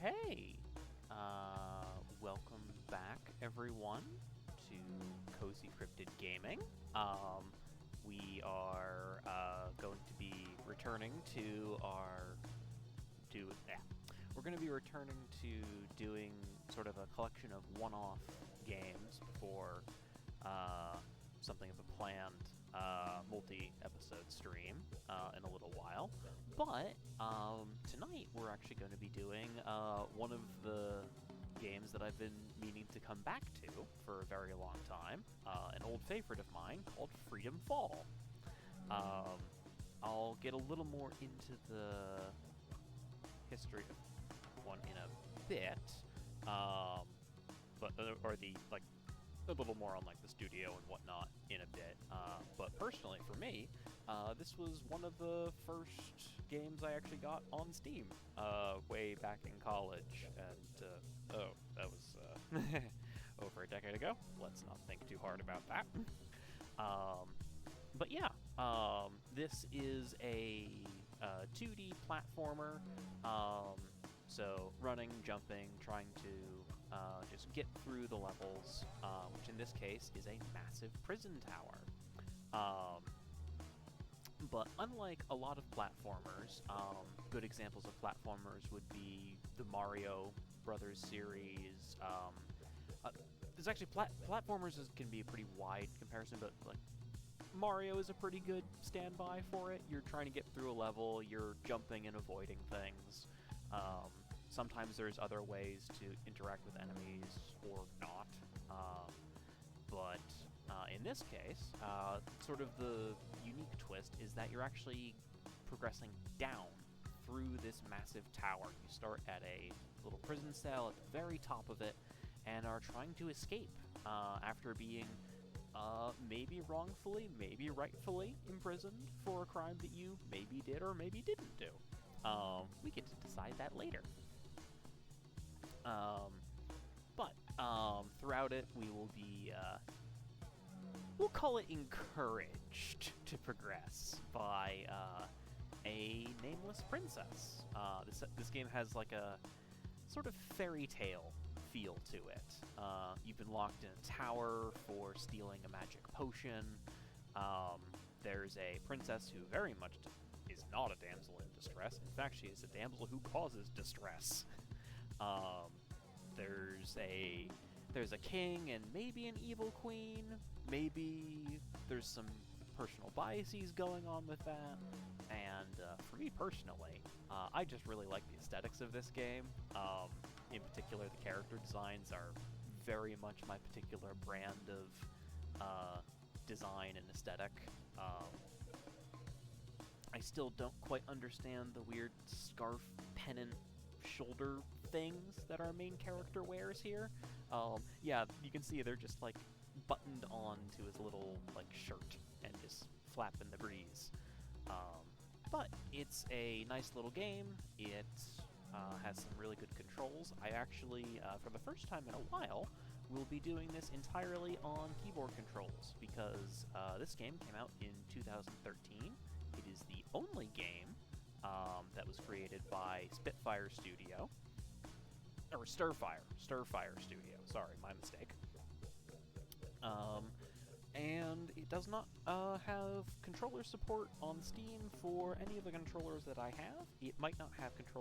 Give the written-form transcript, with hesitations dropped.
Okay, welcome back everyone to CozyCryptidGaming. We are going to be returning to we're going to be returning to doing sort of a collection of one-off games before something of a planned multi-episode stream in a little while. But tonight we're actually going to be doing one of the games that I've been meaning to come back to for a very long time, an old favorite of mine called Freedom Fall. I'll get a little more into the history of one in a bit, a little more on like the studio and whatnot in a bit. But personally, for me, this was one of the first games I actually got on Steam way back in college, and that was over a decade ago. Let's not think too hard about that. But yeah, this is a 2D platformer. So running, jumping, trying to just get through the levels, which in this case is a massive prison tower. But unlike a lot of platformers, good examples of platformers would be the Mario Brothers series. There's actually platformers can be a pretty wide comparison, but like Mario is a pretty good standby for it. You're trying to get through a level, you're jumping and avoiding things. Sometimes there's other ways to interact with enemies or not, but in this case, sort of the unique twist is that you're actually progressing down through this massive tower. You start at a little prison cell at the very top of it and are trying to escape after being maybe wrongfully, maybe rightfully imprisoned for a crime that you maybe did or maybe didn't do. We get to decide that later. But throughout it, we will be, we'll call it encouraged to progress by a nameless princess. This game has like a sort of fairy tale feel to it. You've been locked in a tower for stealing a magic potion. There's a princess who very much is not a damsel in distress. In fact, she is a damsel who causes distress. There's a king and maybe an evil queen. Maybe there's some personal biases going on with that. And for me personally, I just really like the aesthetics of this game. In particular, the character designs are very much my particular brand of design and aesthetic. I still don't quite understand the weird scarf pennant shoulder things that our main character wears here. Yeah, you can see they're just like buttoned on to his little like shirt and just flap in the breeze. But it's a nice little game. It has some really good controls. I actually, for the first time in a while, will be doing this entirely on keyboard controls because this game came out in 2013. It is the only game that was created by Spitfire Studio, or Stirfire Studio, sorry, my mistake. And it does not have controller support on Steam for any of the controllers that I have. It might not have controller